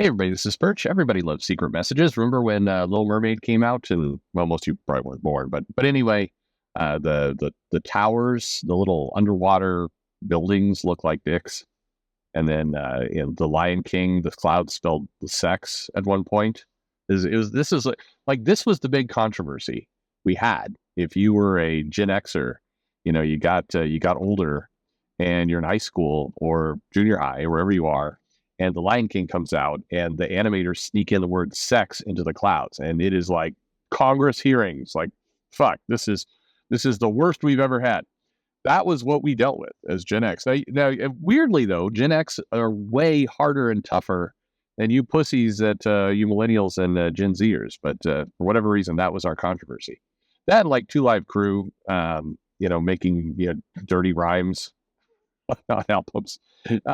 Hey everybody, this is Perch. Everybody loves secret messages. Remember when Little Mermaid came out? And well, most of you probably weren't born, but anyway, the towers, the little underwater buildings look like dicks, and then the Lion King, the clouds spelled sex at one point. This is like this was the big controversy we had. If you were a Gen Xer, you got older, and you're in high school or junior high or wherever you are, and the Lion King comes out, and the animators sneak in the word sex into the clouds, and it is like Congress hearings. Like, fuck, this is the worst we've ever had. That was what we dealt with as Gen X. Now weirdly though, Gen X are way harder and tougher than you pussies that you millennials and Gen Zers. But for whatever reason, that was our controversy. That and like Two Live Crew, making dirty rhymes on albums. It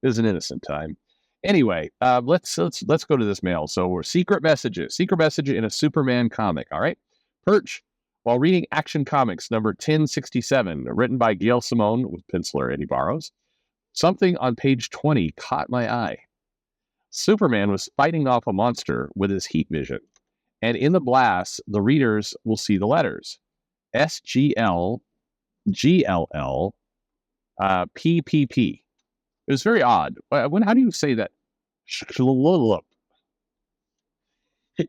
was an innocent time. Anyway, let's go to this mail. So we're secret message in a Superman comic. All right, Perch. While reading Action Comics number 1067, written by Gail Simone with penciler Eddie Barrows, something on page 20 caught my eye. Superman was fighting off a monster with his heat vision, and in the blast, the readers will see the letters SGL, GLL, PPP. It was very odd. How do you say that?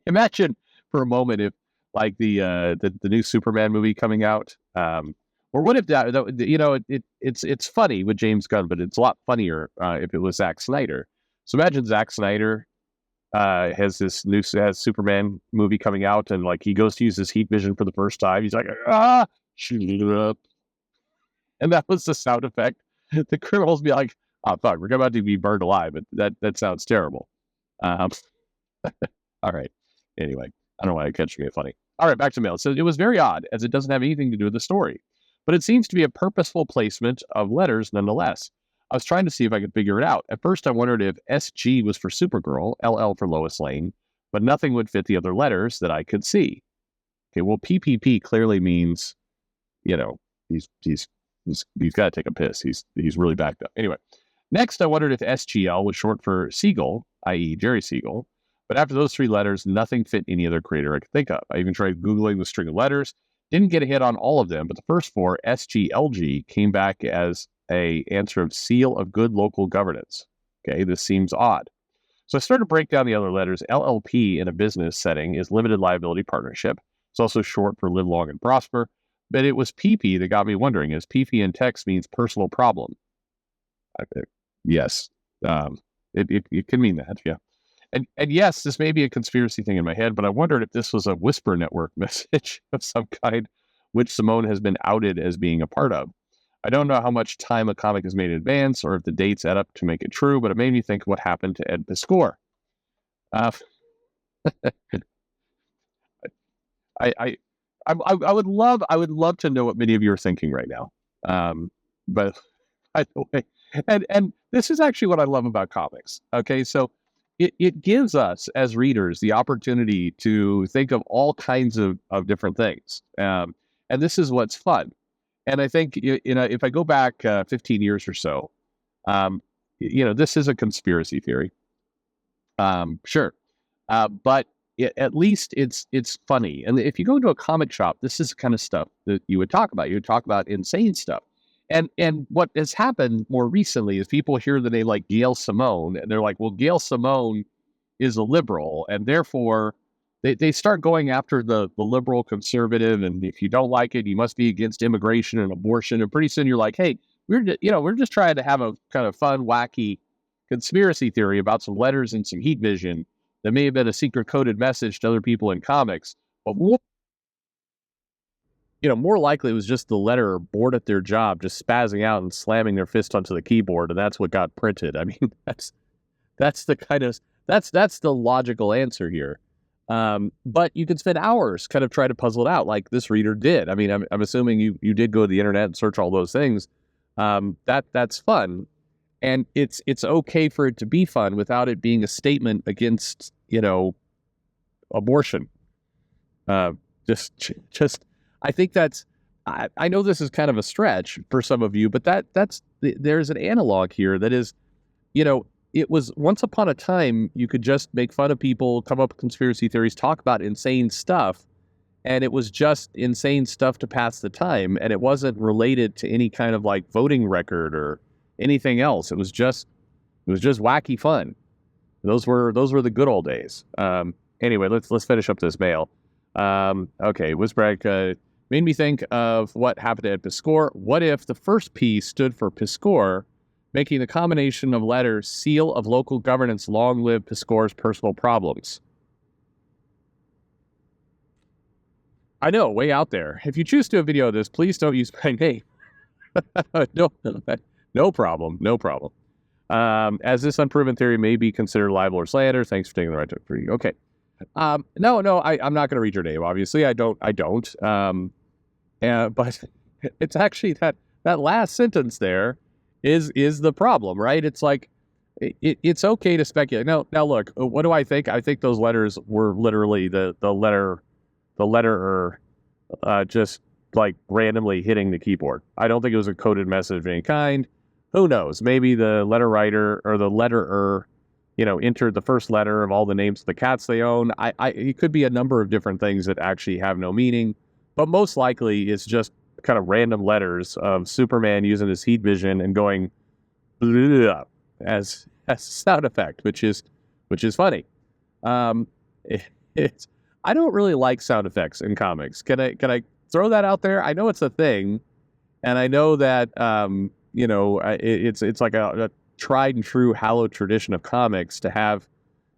Imagine for a moment if, like the new Superman movie coming out, or what if it's funny with James Gunn, but it's a lot funnier if it was Zack Snyder. So imagine Zack Snyder has Superman movie coming out, and like he goes to use his heat vision for the first time. He's like, shoot up, and that was the sound effect. The criminals be like, oh fuck, we're about to be burned alive, but that sounds terrible. All right. Anyway, I don't know why I catch it funny. All right, back to mail. So it was very odd, as it doesn't have anything to do with the story, but it seems to be a purposeful placement of letters nonetheless. I was trying to see if I could figure it out. At first, I wondered if SG was for Supergirl, LL for Lois Lane, but nothing would fit the other letters that I could see. Okay, well, PPP clearly means, he's got to take a piss. He's really backed up. Anyway, next, I wondered if SGL was short for Siegel, i.e. Jerry Siegel. But after those three letters, nothing fit any other creator I could think of. I even tried Googling the string of letters. Didn't get a hit on all of them, but the first four, SGLG, came back as a answer of seal of good local governance. Okay, this seems odd. So I started to break down the other letters. LLP in a business setting is limited liability partnership. It's also short for live long and prosper. But it was PP that got me wondering, as PP in text means personal problem. Yes, it can mean that, yeah. And yes, this may be a conspiracy thing in my head, but I wondered if this was a Whisper Network message of some kind, which Simone has been outed as being a part of. I don't know how much time a comic is made in advance or if the dates add up to make it true, but it made me think of what happened to Ed Piscor. I would love to know what many of you are thinking right now. But by the way, and this is actually what I love about comics. Okay, so it gives us as readers the opportunity to think of all kinds of different things. And this is what's fun. And I think, if I go back 15 years or so, this is a conspiracy theory. Sure. But at least it's funny. And if you go to a comic shop, this is the kind of stuff that you would talk about. You would talk about insane stuff. And what has happened more recently is people hear the name like Gail Simone, and they're like, well, Gail Simone is a liberal, and therefore they start going after the liberal conservative, and if you don't like it, you must be against immigration and abortion. And pretty soon you're like, hey, we're just trying to have a kind of fun, wacky conspiracy theory about some letters and some heat vision that may have been a secret coded message to other people in comics. But more likely it was just the letterer bored at their job, just spazzing out and slamming their fist onto the keyboard, and that's what got printed. I mean, that's the logical answer here. But you could spend hours kind of trying to puzzle it out, like this reader did. I mean, I'm assuming you did go to the internet and search all those things. That's fun, and it's okay for it to be fun without it being a statement against abortion. Just. I think I know this is kind of a stretch for some of you, but there's an analog here that is, it was once upon a time you could just make fun of people, come up with conspiracy theories, talk about insane stuff, and it was just insane stuff to pass the time, and it wasn't related to any kind of like voting record or anything else. It was just wacky fun. Those were the good old days. Anyway, let's finish up this mail. Okay, Wisbrag made me think of what happened at Piscor. What if the first P stood for Piscor, making the combination of letters seal of local governance? Long live Piscor's personal problems. I know, way out there. If you choose to do a video of this, please don't use my name. No problem. As this unproven theory may be considered libel or slander, thanks for taking the right to read. Okay. No, I'm not going to read your name. Obviously, I don't. But it's actually that last sentence there is the problem, right? It's like it's okay to speculate. Now look, what do I think? I think those letters were literally the letterer just like randomly hitting the keyboard. I don't think it was a coded message of any kind. Who knows? Maybe the letter writer or the letterer, entered the first letter of all the names of the cats they own. It could be a number of different things that actually have no meaning, but most likely it's just kind of random letters of Superman using his heat vision and going as a sound effect, which is funny. I don't really like sound effects in comics. Can I throw that out there? I know it's a thing, and I know that it's like a tried and true hallowed tradition of comics to have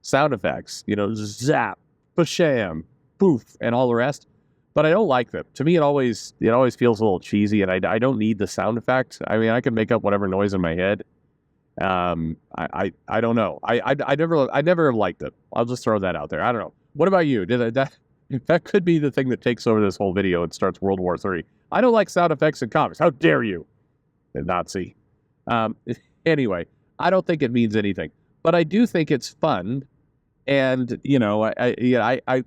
sound effects, zap, basham, poof, and all the rest. But I don't like them. To me, it always feels a little cheesy, and I don't need the sound effect. I mean, I can make up whatever noise in my head. I don't know. I never liked it. I'll just throw that out there. I don't know. What about you? That could be the thing that takes over this whole video and starts World War III. I don't like sound effects in comics. How dare you, the Nazi? Anyway, I don't think it means anything, but I do think it's fun. And I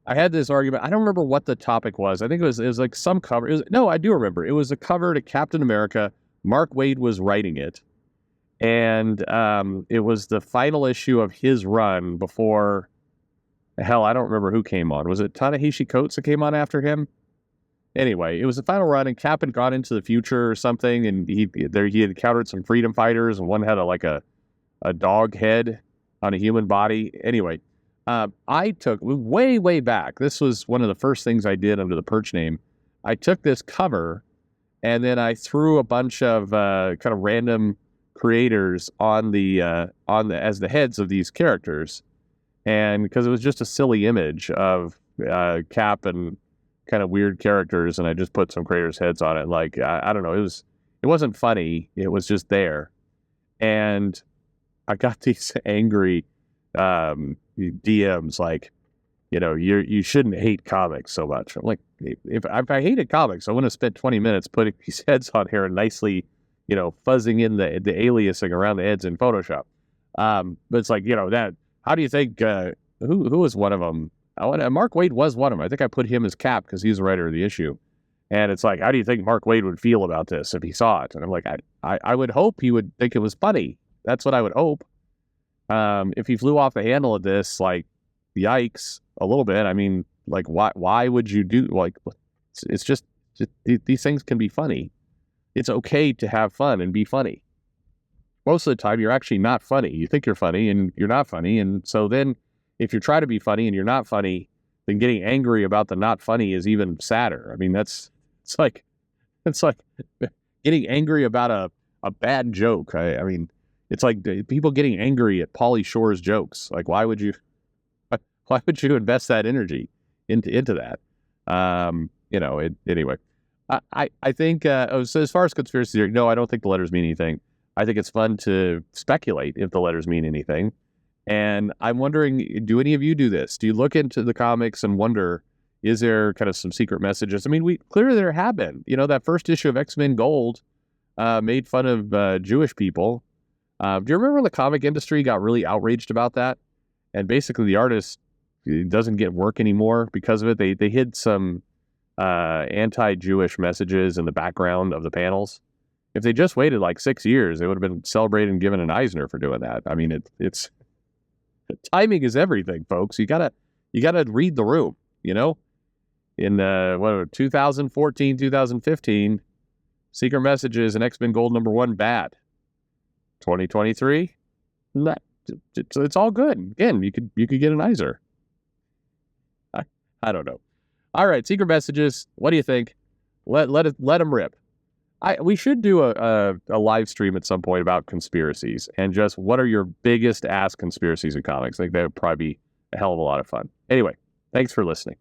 had this argument. I don't remember what the topic was. I think it was like some cover. I do remember. It was a cover to Captain America. Mark Waid was writing it, and it was the final issue of his run before. Hell, I don't remember who came on. Was it Ta-Nehisi Coates that came on after him? Anyway, it was the final run, and Cap had gone into the future or something, and he had encountered some freedom fighters, and one had a dog head on a human body. Anyway, I took way back. This was one of the first things I did under the Perch name. I took this cover, and then I threw a bunch of kind of random creators on as the heads of these characters. And because it was just a silly image of Cap and kind of weird characters, and I just put some creators' heads on it. Like, I don't know, it wasn't funny. It was just there. And I got these angry DMs like, you shouldn't hate comics so much. I'm like, if I hated comics, I wouldn't have spent 20 minutes putting these heads on here and nicely, fuzzing in the aliasing around the heads in Photoshop. But it's like, that. How do you think, who was one of them? Mark Waid was one of them. I think I put him as Cap because he's the writer of the issue. And it's like, how do you think Mark Waid would feel about this if he saw it? And I'm like, I would hope he would think it was funny. That's what I would hope. If he flew off the handle of this, like, yikes, a little bit. I mean, like, why would you do, like, it's just these things can be funny. It's okay to have fun and be funny. Most of the time, you're actually not funny. You think you're funny, and you're not funny. And so then, if you try to be funny and you're not funny, then getting angry about the not funny is even sadder. I mean, it's like getting angry about a bad joke. I mean, it's like people getting angry at Pauly Shore's jokes. Like, why would you invest that energy into that? Anyway, I think so as far as conspiracy theory, no, I don't think the letters mean anything. I think it's fun to speculate if the letters mean anything. And I'm wondering, do any of you do this? Do you look into the comics and wonder, is there kind of some secret messages? I mean, clearly there have been. That first issue of X-Men Gold made fun of Jewish people. Do you remember when the comic industry got really outraged about that? And basically the artist doesn't get work anymore because of it. They hid some anti-Jewish messages in the background of the panels. If they just waited like 6 years, they would have been celebrated and given an Eisner for doing that. I mean, it's timing is everything, folks. You gotta read the room. In 2014, 2015, Secret Messages and X-Men Gold #1 bad. 2023, it's all good. Again, you could get an Eisner. I don't know. All right, Secret Messages. What do you think? Let them rip. We should do a live stream at some point about conspiracies and just what are your biggest ass conspiracies in comics. I think that would probably be a hell of a lot of fun. Anyway, thanks for listening.